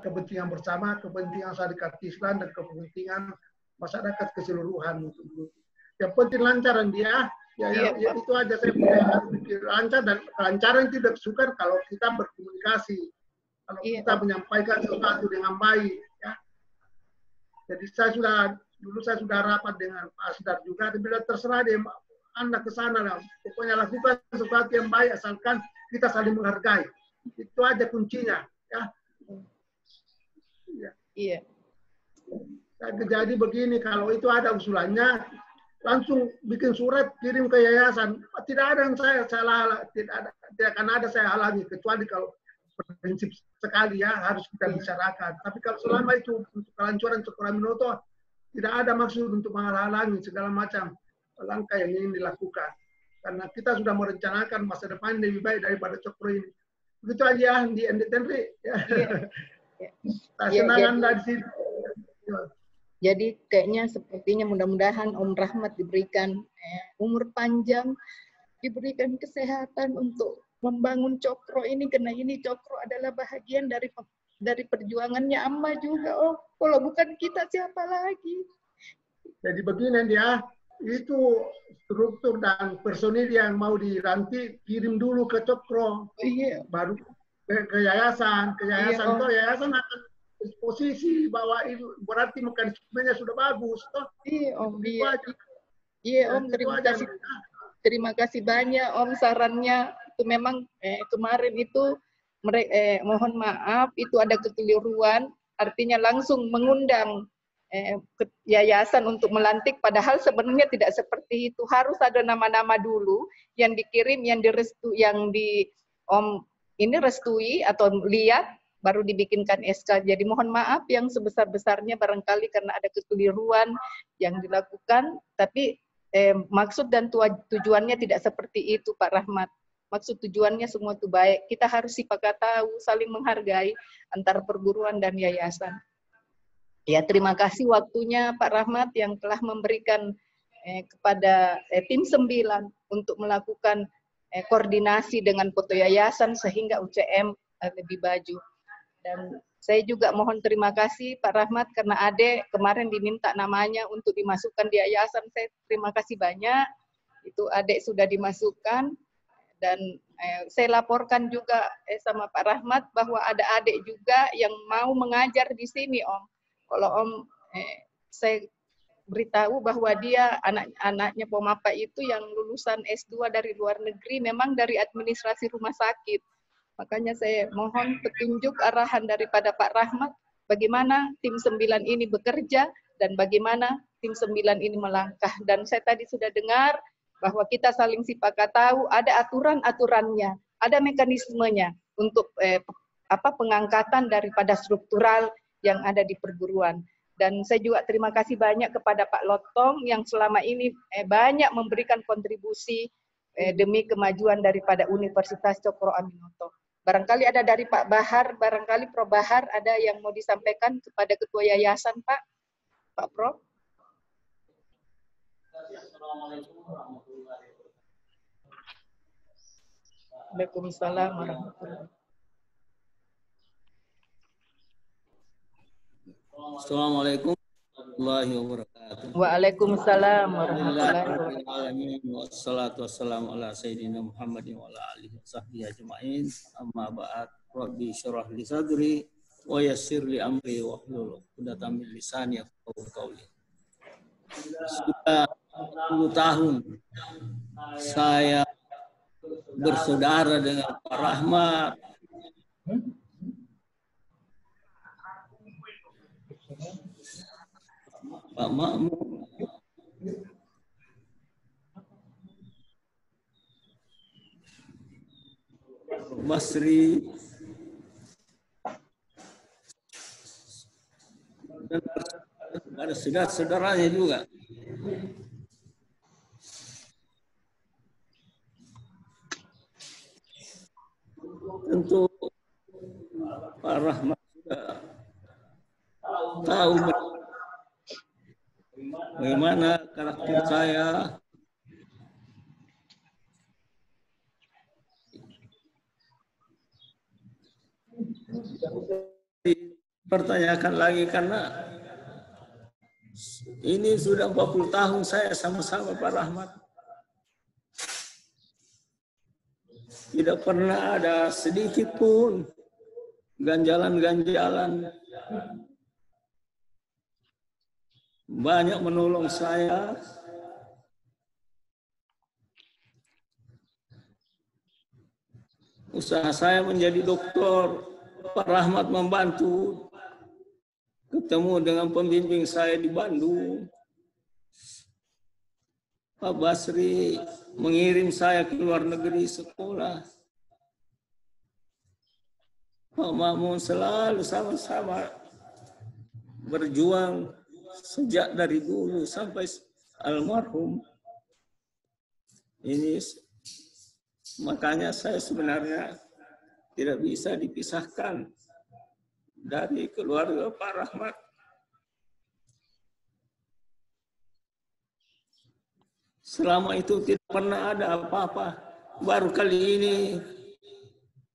kepentingan bersama, kepentingan Syarikat Islam dan kepentingan masyarakat keseluruhan. Yang penting lancaran dia, ya itu aja saya pikir lancar, dan kelancaran tidak suka kalau kita berkomunikasi, kalau kita menyampaikan sesuatu dengan baik. Ya. Jadi dulu saya sudah rapat dengan Pak Asdar juga, tapi terserah dia, Anda ke sana lah. Pokoknya lakukan sesuatu yang baik asalkan kita saling menghargai. Itu aja kuncinya, ya. Iya. Jadi begini, kalau itu ada usulannya, langsung bikin surat kirim ke yayasan. Tidak ada yang saya salah, tidak akan ada saya halangi, kecuali kalau prinsip sekali ya harus kita bicarakan. Tapi kalau selama itu untuk kelancaran Cokro Aminoto, tidak ada maksud untuk menghalangi segala macam langkah yang ingin dilakukan. Karena kita sudah merencanakan masa depan lebih baik daripada Cokro ini. Begitu aja di Tenri. Ya. Senang Anda di sini. Jadi kayaknya sepertinya mudah-mudahan Om Rahmat diberikan umur panjang, diberikan kesehatan untuk membangun Cokro ini, karena ini Cokro adalah bahagian dari perjuangannya Amma juga. Oh, kalau bukan kita siapa lagi? Jadi begini dia, itu struktur dan personil yang mau dilantik kirim dulu ke Cokro, baru ke yayasan, toh yayasan akan posisi bahwa itu berarti mekanismenya sudah bagus, toh. Iya Om, iya Om, terima kasih banyak Om sarannya. Itu memang kemarin itu mohon maaf itu ada kekeliruan, artinya langsung mengundang yayasan untuk melantik, padahal sebenarnya tidak seperti itu. Harus ada nama-nama dulu yang dikirim, yang di Om ini restui atau lihat, baru dibikinkan SK. Jadi mohon maaf yang sebesar-besarnya barangkali karena ada kekeliruan yang dilakukan, tapi maksud dan tujuannya tidak seperti itu Pak Rahmat. Maksud tujuannya semua itu baik. Kita harus sepakat tahu, saling menghargai antara perguruan dan yayasan. Ya, terima kasih waktunya Pak Rahmat yang telah memberikan kepada tim 9 untuk melakukan koordinasi dengan foto yayasan sehingga UCM lebih maju. Dan saya juga mohon terima kasih Pak Rahmat karena Ade kemarin diminta namanya untuk dimasukkan di yayasan. Saya terima kasih banyak. Itu Ade sudah dimasukkan, dan saya laporkan juga sama Pak Rahmat bahwa ada adik juga yang mau mengajar di sini Om. Kalau Om saya beritahu bahwa dia anak-anaknya Pomapa itu yang lulusan S2 dari luar negeri, memang dari administrasi rumah sakit. Makanya saya mohon petunjuk arahan daripada Pak Rahmat, bagaimana tim 9 ini bekerja dan bagaimana tim 9 ini melangkah. Dan saya tadi sudah dengar bahwa kita saling sepakat tahu ada aturan-aturannya, ada mekanismenya untuk pengangkatan daripada struktural yang ada di perguruan. Dan saya juga terima kasih banyak kepada Pak Lotong yang selama ini banyak memberikan kontribusi demi kemajuan daripada Universitas Cokro Aminoto. Barangkali ada dari Pak Bahar, barangkali Prof. Bahar ada yang mau disampaikan kepada Ketua Yayasan, Pak? Pak Prof? Assalamualaikum warahmatullahi wabarakatuh. Waalaikumsalam warahmatullahi wabarakatuh. Assalamualaikum warahmatullahi wabarakatuh. Waalaikumsalam warahmatullahi wabarakatuh. Wassalatu wassalamu ala sayyidina Muhammadin wa ala alihi wa sahbihi ajma'in. Amma ba'd. Rabbi syrah li sadri wa yassir li amri wa hlul 'uqdatam min lisani yafqahu qawli. Sudah 10 tahun saya bersaudara dengan Pak Rahmat. Pak Makmum, Basri, dan ada saudara-saudaranya juga. Tentu Pak Rahmat sudah tahu bagaimana karakter saya. dipertanyakan lagi karena ini sudah 40 tahun saya sama-sama Pak Rahmat. Tidak pernah ada sedikit pun ganjalan-ganjalan. Banyak menolong saya. Usaha saya menjadi dokter, Pak Rahmat membantu. Ketemu dengan pembimbing saya di Bandung. Pak Basri mengirim saya ke luar negeri sekolah. Pak Makmun selalu sama-sama berjuang sejak dari dulu sampai almarhum. Ini makanya saya sebenarnya tidak bisa dipisahkan dari keluarga Pak Rahmat. Selama itu tidak pernah ada apa-apa. Baru kali ini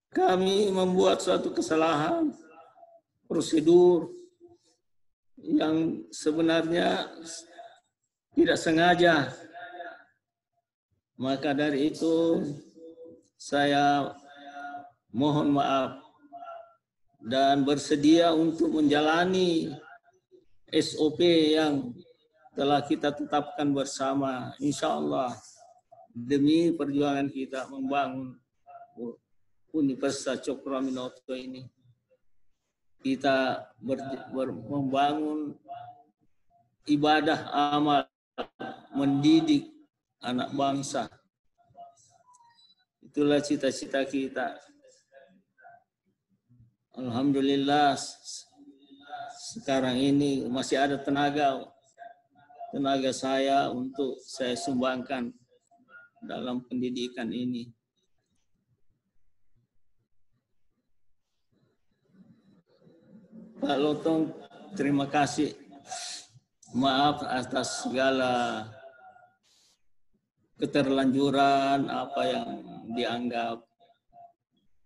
kami membuat suatu kesalahan prosedur yang sebenarnya tidak sengaja. Maka dari itu saya mohon maaf dan bersedia untuk menjalani SOP yang telah kita tetapkan bersama, insya Allah, demi perjuangan kita membangun Universitas Cokroaminoto ini. Kita membangun ibadah amal, mendidik anak bangsa. Itulah cita-cita kita. Alhamdulillah sekarang ini masih ada tenaga saya untuk saya sumbangkan dalam pendidikan ini. Pak Lotong, terima kasih. Maaf atas segala keterlanjuran apa yang dianggap.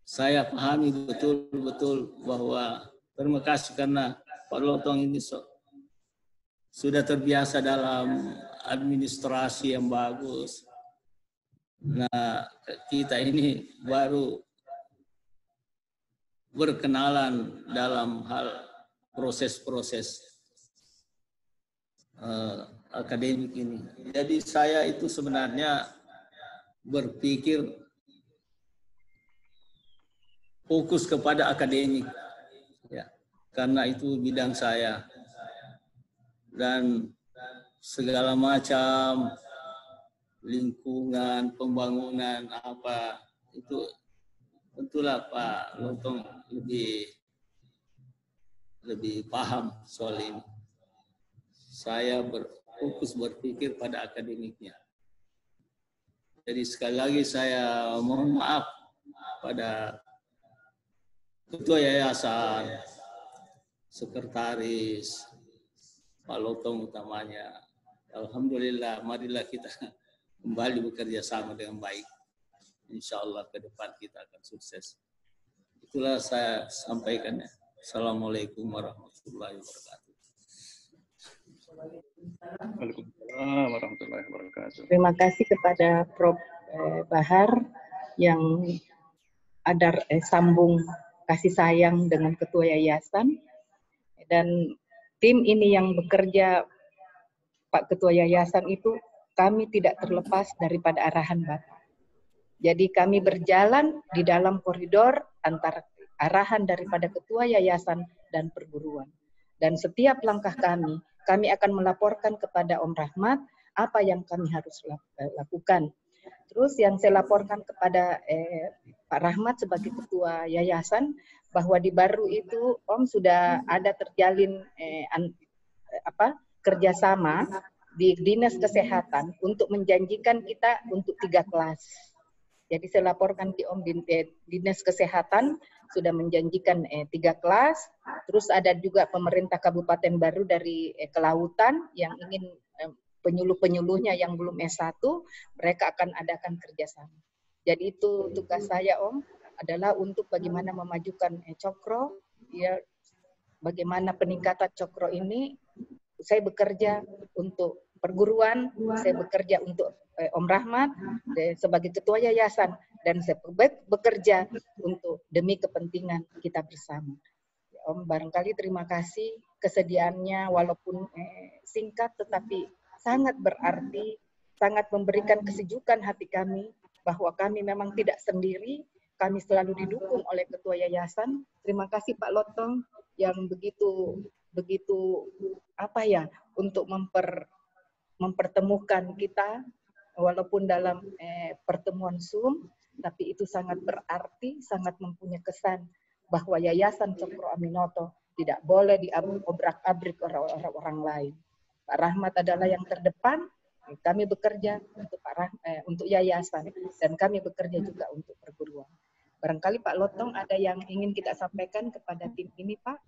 Saya pahami betul-betul bahwa terima kasih karena Pak Lotong ini sudah terbiasa dalam administrasi yang bagus. Nah, kita ini baru berkenalan dalam hal proses-proses akademik ini. Jadi saya itu sebenarnya berpikir fokus kepada akademik, ya, karena itu bidang saya. Dan segala macam lingkungan, pembangunan apa itu tentulah Pak Lotong lebih paham soal ini. Saya fokus berpikir pada akademiknya. Jadi sekali lagi saya mohon maaf pada ketua yayasan, sekretaris, Pak Lotong utamanya. Alhamdulillah, marilah kita kembali bekerja sama dengan baik. Insya Allah ke depan kita akan sukses. Itulah saya sampaikan. Assalamualaikum warahmatullahi wabarakatuh. Waalaikumsalam warahmatullahi wabarakatuh. Terima kasih kepada Prof. Bahar yang ada sambung kasih sayang dengan ketua yayasan, dan tim ini yang bekerja, Pak Ketua Yayasan itu kami tidak terlepas daripada arahan Bapak. Jadi kami berjalan di dalam koridor antara arahan daripada Ketua Yayasan dan perguruan. Dan setiap langkah kami akan melaporkan kepada Om Rahmat apa yang kami harus lakukan. Terus yang saya laporkan kepada Pak Rahmat sebagai Ketua Yayasan, bahwa di Baru itu Om sudah ada terjalin kerjasama di Dinas Kesehatan untuk menjanjikan kita untuk 3 kelas. Jadi saya laporkan di Om Dinas Kesehatan sudah menjanjikan 3 kelas. Terus ada juga pemerintah Kabupaten Baru dari Kelautan yang ingin penyuluh-penyuluhnya yang belum S1, mereka akan adakan kerjasama. Jadi itu tugas saya Om, adalah untuk bagaimana memajukan Cokro, ya, bagaimana peningkatan cokro ini. Saya bekerja untuk perguruan, saya bekerja untuk Om Rahmat sebagai ketua yayasan, dan saya bekerja untuk demi kepentingan kita bersama. Om, barangkali terima kasih kesediaannya, walaupun singkat tetapi sangat berarti, sangat memberikan kesejukan hati kami bahwa kami memang tidak sendiri, kami selalu didukung oleh ketua yayasan. Terima kasih Pak Lotong yang begitu apa ya, untuk mempertemukan kita walaupun dalam pertemuan Zoom, tapi itu sangat berarti, sangat mempunyai kesan bahwa Yayasan Cokro Aminoto tidak boleh diobrak-abrik orang lain. Pak Rahmat adalah yang terdepan, kami bekerja untuk yayasan, dan kami bekerja juga untuk perguruan. Barangkali Pak Lotong ada yang ingin kita sampaikan kepada tim ini, Pak?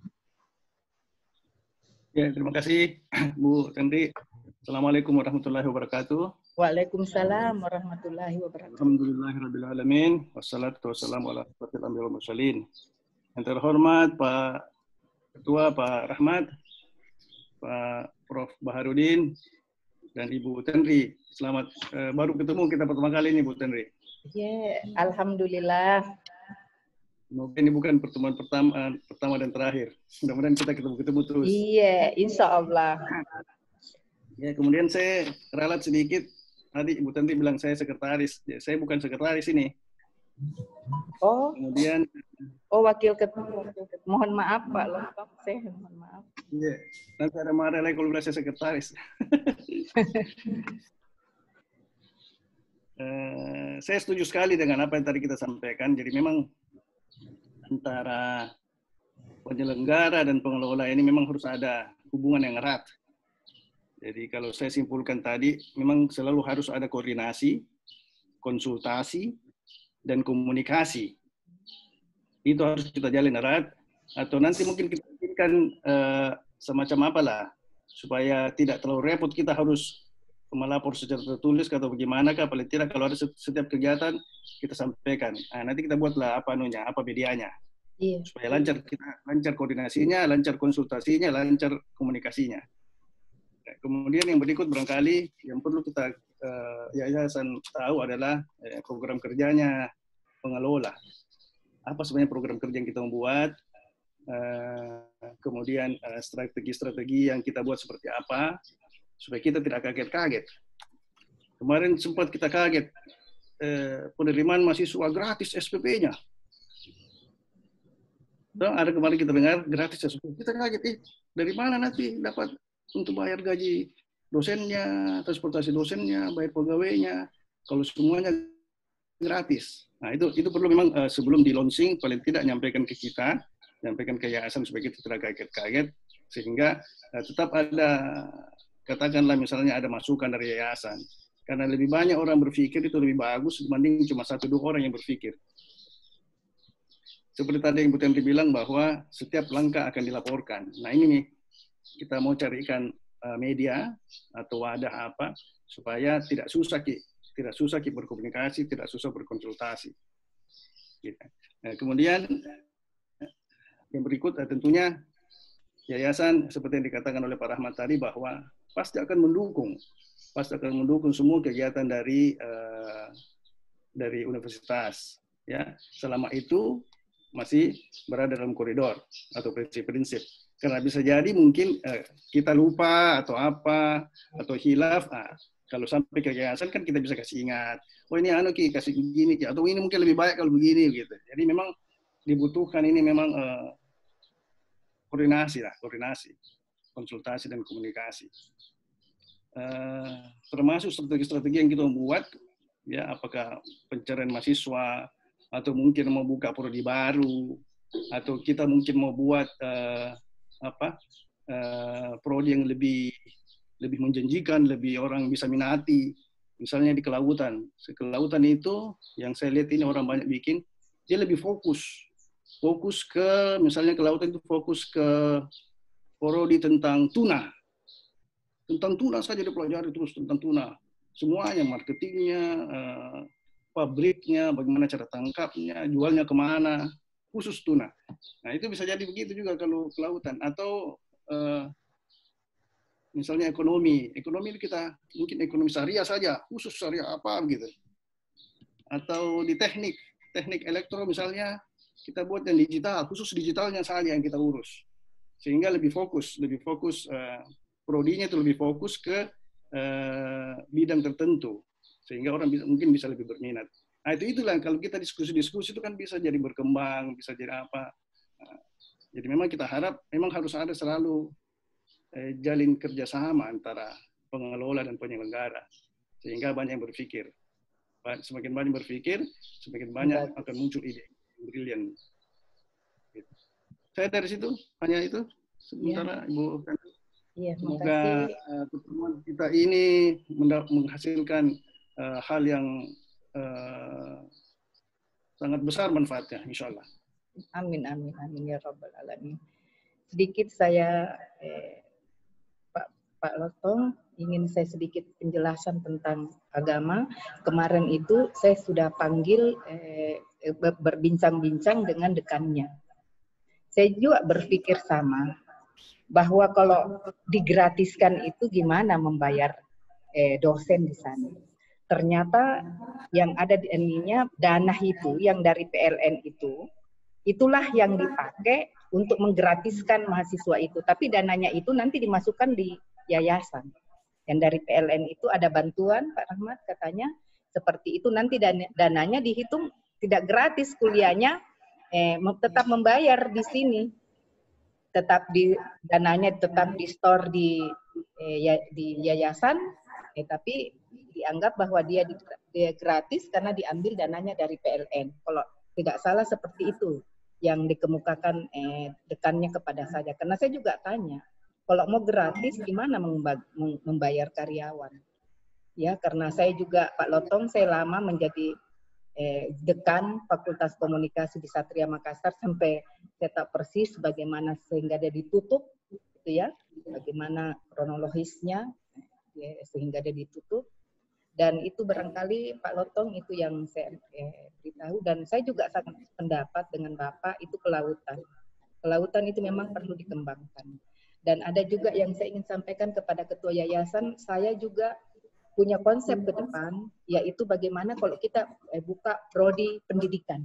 Ya, terima kasih Bu Tenri. Assalamualaikum warahmatullahi wabarakatuh. Waalaikumsalam warahmatullahi wabarakatuh. Alhamdulillahirabbil alamin. Wassalatu wassalamu ala asyrofil anbiya'i wal mursalin. Yang terhormat Pak Ketua, Pak Rahmat, Pak Prof Baharudin, dan Ibu Tenri. Selamat, baru ketemu kita pertama kali ini Bu Tenri. Ya, alhamdulillah. Semoga ini bukan pertemuan pertama dan terakhir. Mudah-mudahan kita ketemu terus. Iya, insya Allah. Ya, kemudian saya ralat sedikit. Tadi Ibu Tenri bilang saya sekretaris. Ya, saya bukan sekretaris ini. Oh. Kemudian. Oh, wakil ketua. Mohon maaf Pak Lotong, saya mohon maaf. Iya, nanti ada marah lagi kalau bilang saya sekretaris. Saya setuju sekali dengan apa yang tadi kita sampaikan. Jadi memang antara penyelenggara dan pengelola ini memang harus ada hubungan yang erat. Jadi kalau saya simpulkan tadi, memang selalu harus ada koordinasi, konsultasi, dan komunikasi. Itu harus kita jalin erat, atau nanti mungkin kita bikinkan semacam apalah, supaya tidak terlalu repot kita harus melapor secara tertulis atau bagaimana, paling tidak kalau ada setiap kegiatan kita sampaikan. Nah, nanti kita buatlah apa medianya. Iya. Supaya lancar koordinasinya, lancar konsultasinya, lancar komunikasinya. Nah, kemudian yang berikut barangkali yang perlu kita yayasan tahu adalah program kerjanya pengelola. Apa sebenarnya program kerja yang kita membuat, kemudian strategi-strategi yang kita buat seperti apa, supaya kita tidak kaget-kaget. Kemarin sempat kita kaget, penerimaan mahasiswa gratis SPP-nya. Ada kemarin kita dengar gratis SPP, kita kaget, dari mana nanti dapat untuk bayar gaji dosennya, transportasi dosennya, bayar pegawainya, kalau semuanya gratis. Nah, itu perlu memang sebelum di launching paling tidak nyampaikan ke kita, nyampaikan ke yayasan supaya kita tidak kaget-kaget, sehingga tetap ada, katakanlah misalnya ada masukan dari yayasan. Karena lebih banyak orang berpikir itu lebih bagus dibanding cuma 1-2 orang yang berpikir. Seperti tadi yang Bu Tenri bilang bahwa setiap langkah akan dilaporkan. Nah ini nih, kita mau carikan media atau wadah apa supaya tidak susah berkomunikasi, tidak susah berkonsultasi. Nah, kemudian yang berikut tentunya yayasan seperti yang dikatakan oleh Pak Rahmat tadi bahwa pasti akan mendukung semua kegiatan dari universitas, ya, selama itu masih berada dalam koridor atau prinsip-prinsip. Karena bisa jadi mungkin kita lupa atau apa, atau hilaf. Kalau sampai ke yayasan kan kita bisa kasih ingat, oh ini kasih begini, atau ini mungkin lebih baik kalau begini, gitu. Jadi memang dibutuhkan ini memang koordinasi, konsultasi dan komunikasi. Termasuk strategi-strategi yang kita membuat, ya, apakah pencarian mahasiswa, atau mungkin mau buka prodi baru, atau kita mungkin mau buat prodi yang lebih menjanjikan, lebih orang bisa minati, misalnya di kelautan. Kelautan itu yang saya lihat ini orang banyak bikin, dia lebih fokus ke, misalnya kelautan itu fokus ke prodi tentang tuna saja dipelajari terus tentang tuna, semuanya, marketingnya, pabriknya, bagaimana cara tangkapnya, jualnya kemana. khusus tuna. Nah itu bisa jadi begitu juga kalau kelautan. Atau misalnya ekonomi kita mungkin ekonomi syariah saja, khusus syariah apa gitu. Atau di teknik elektro misalnya kita buat yang digital, khusus digitalnya saja yang kita urus. Sehingga lebih fokus prodinya itu lebih fokus ke bidang tertentu. Sehingga orang mungkin bisa lebih berminat. Nah itulah kalau kita diskusi-diskusi itu kan bisa jadi berkembang, bisa jadi apa. Jadi memang kita harap memang harus ada selalu jalin kerjasama antara pengelola dan penyelenggara, sehingga banyak yang berpikir. Semakin banyak berpikir, semakin banyak akan muncul ide brilian. Saya dari situ hanya itu. Sementara Ibu, semoga pertemuan kita ini menghasilkan hal yang sangat besar manfaatnya, insya Allah. Amin ya Rabbal Alamin. Sedikit saya Pak Lotong, ingin saya sedikit penjelasan tentang agama. Kemarin itu saya sudah panggil berbincang-bincang dengan dekannya. Saya juga berpikir sama, bahwa kalau digratiskan itu gimana membayar dosen di sana. Ternyata yang ada di ininya dana itu yang dari PLN itulah yang dipakai untuk menggratiskan mahasiswa itu. Tapi dananya itu nanti dimasukkan di yayasan. Yang dari PLN itu ada bantuan, Pak Rahmat katanya, seperti itu nanti dananya dihitung tidak gratis kuliahnya, tetap membayar di sini. Dananya tetap di store di yayasan, tapi dianggap bahwa dia gratis karena diambil dananya dari PLN. Kalau tidak salah seperti itu yang dikemukakan dekannya kepada saya. Karena saya juga tanya, kalau mau gratis gimana membayar karyawan? Ya, karena saya juga Pak Lotong, saya lama menjadi dekan Fakultas Komunikasi di Satria Makassar sampai saya tak persis bagaimana sehingga dia ditutup, gitu ya, bagaimana kronologisnya sehingga dia ditutup. Dan itu barangkali Pak Lotong itu yang saya beritahu, dan saya juga sangat pendapat dengan Bapak itu kelautan. Kelautan itu memang perlu dikembangkan. Dan ada juga yang saya ingin sampaikan kepada Ketua Yayasan, saya juga punya konsep ke depan, yaitu bagaimana kalau kita buka prodi pendidikan.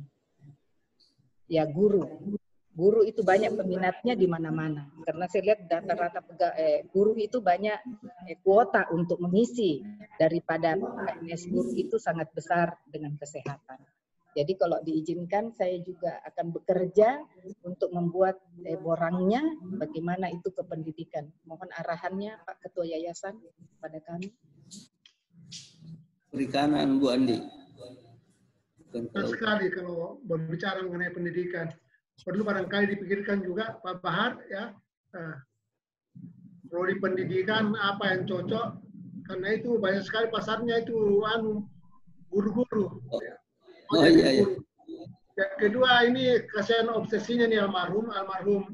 Ya, guru. Guru itu banyak peminatnya di mana-mana. Karena saya lihat rata-rata guru itu banyak kuota untuk mengisi, daripada PNS guru itu sangat besar dengan kesehatan. Jadi kalau diizinkan, saya juga akan bekerja untuk membuat borangnya bagaimana itu ke pendidikan. Mohon arahannya Pak Ketua Yayasan pada kami. Perikanan Bu Andi. Sekali kalau berbicara mengenai pendidikan, perlu barangkali dipikirkan juga Pak Bahar ya, prodi pendidikan apa yang cocok, karena itu banyak sekali pasarnya itu guru-guru. Ya. Iya. Yang kedua ini kasihan obsesinya nih almarhum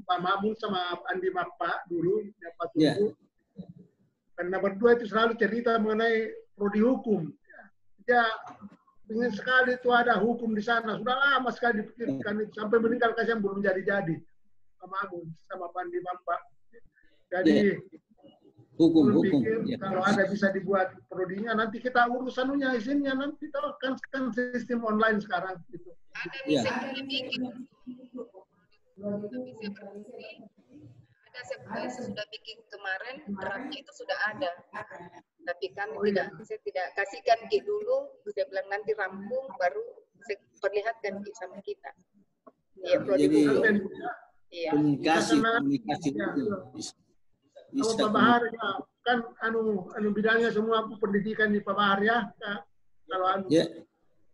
Pak Mahmud sama Andi Mappa dulu, ya, Pak Tunggu. Karena berdua itu selalu cerita mengenai prodi hukum. Ya, ingin sekali itu ada hukum di sana. Sudah lama sekali dipikirkan itu. Sampai meninggal kasihan belum jadi-jadi. Pak Mahmud sama Pak Andi Mappa. Jadi hukum. Pikir, kalau ada bisa dibuat prodinya, nanti kita urus anunya, izinnya nanti tahu kan sistem online sekarang gitu. Ada bisa dibikin. Ada saya sudah bikin kemarin, draftnya itu sudah ada. Tapi kami saya tidak kasihkan Ki dulu, saya bilang nanti rampung baru saya perlihatkan Ki sama kita. Iya, jadi komunikasi. Kalau Pak Bahar ya, kan bidangnya semua pendidikan di Pak Bahar ya. Kalau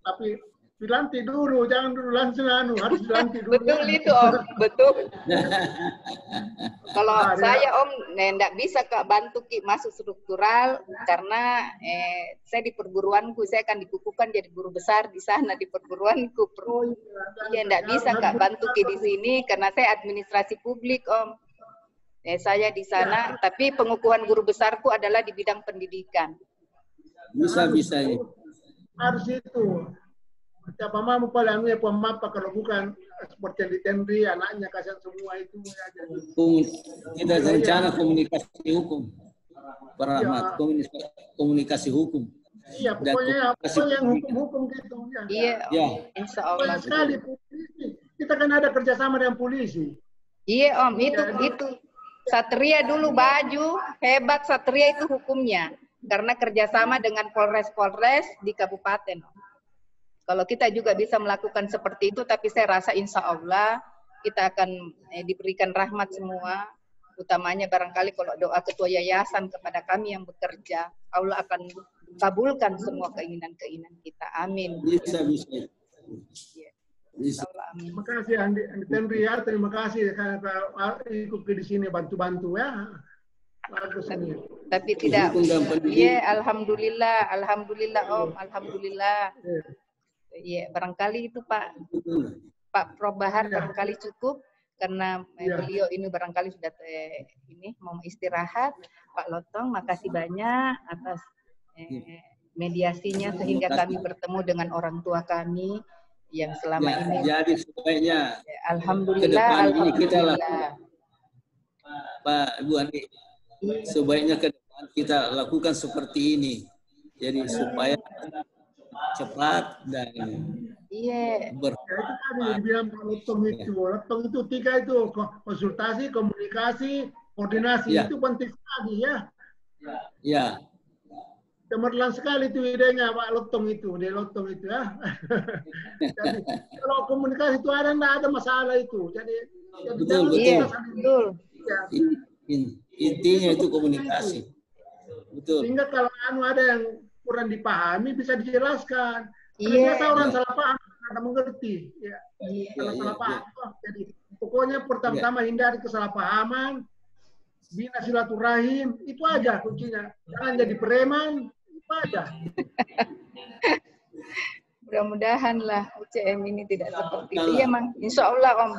tapi dilantik dulu, jangan dulu langsung harus dilantik dulu. Betul itu Om, betul. Kalau saya Om enggak bisa Kak bantu Ki masuk struktural karena saya di perguruanku saya akan dikukuhkan jadi guru besar di sana di perguruanku. Iya enggak bisa Kak bantu Ki di sini karena saya administrasi publik Om. Saya di sana, tapi pengukuhan guru besarku adalah di bidang pendidikan. Bisa ya. Harus itu. Siapa mau paling ya pemapa kalau bukan seperti yang di Tenri, anaknya kasihan semua itu ya. Jadi, kita rencana komunikasi hukum. Para rahmat, komunikasi hukum. Iya, pokoknya yang hukum-hukum gitu. Ya. Iya, Ya. insya Allah. Banyak sekali polisi. Kita kan ada kerjasama dengan polisi. Iya Om, itu Satria dulu baju hebat. Satria itu hukumnya karena kerjasama dengan Polres di kabupaten. Kalau kita juga bisa melakukan seperti itu, tapi saya rasa insya Allah kita akan diberikan rahmat semua. Utamanya barangkali kalau doa ketua yayasan kepada kami yang bekerja, Allah akan kabulkan semua keinginan-keinginan kita. Amin. Bisa. Terima kasih Andi Tenri ya, terima kasih karena ikut di sini bantu-bantu ya. Bagus ini. Tapi tidak. Iya, alhamdulillah Om, alhamdulillah. Iya, barangkali itu Pak Prof Bahar barangkali cukup karena beliau ini barangkali sudah ini mau istirahat. Pak Lotong, makasih banyak atas mediasinya sehingga kami bertemu dengan orang tua kami yang selama ini. Jadi sebaiknya alhamdulillah kita Pak Bu Andi, sebaiknya ke depan kita lakukan seperti ini. Jadi supaya cepat dan itu tadi yang bilang Pak Lotong itu 3 itu konsultasi, komunikasi, koordinasi itu penting sekali ya. Ya. Cemerlang sekali itu idenya Pak Lotong itu, ya. Jadi kalau komunikasi itu tidak ada masalah itu. Jadi betul. Ya. Intinya itu komunikasi. Betul. Sehingga kalau ada yang kurang dipahami bisa dijelaskan. Biasa orang salah paham, ada mengerti. Ya. Kalau salah paham. Jadi pokoknya pertama-tama hindari kesalahpahaman, bina silaturahim, itu aja kuncinya. Jangan jadi preman. Mudah-mudahan lah UCM ini tidak seperti itu. Iya, Mang. Insya Allah Om,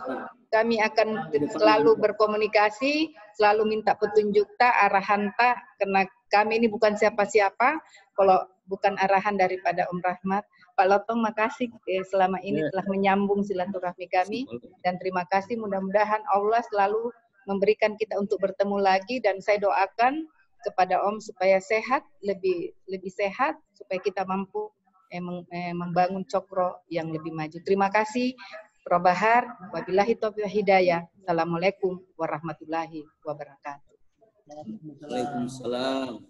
kami akan selalu berkomunikasi, selalu minta petunjuk arahan karena kami ini bukan siapa-siapa kalau bukan arahan daripada Om Rahmat. Pak Lotong, makasih selama ini telah menyambung silaturahmi kami dan terima kasih. Mudah-mudahan Allah selalu memberikan kita untuk bertemu lagi dan saya doakan kepada Om supaya sehat, lebih sehat, supaya kita mampu membangun Cokro yang lebih maju. Terima kasih, Prof Bahar. Wabillahi taufiq hidayah. Assalamualaikum warahmatullahi wabarakatuh. Waalaikumsalam.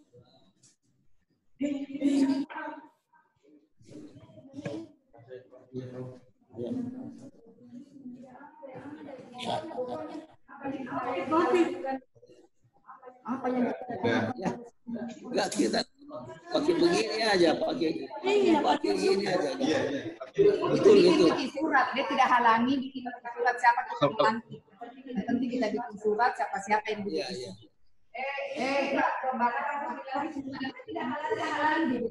Apa yang enggak kita pakai begini aja, pakai ini aja. Betul itu. Surat, dia tidak halangi bikin surat siapa nanti. Nanti kita bikin surat siapa yang bikin. Tidak halangi.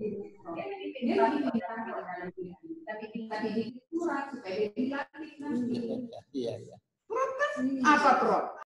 Tapi bikin surat supaya dia dilatih nanti. Iya. Apa Prof?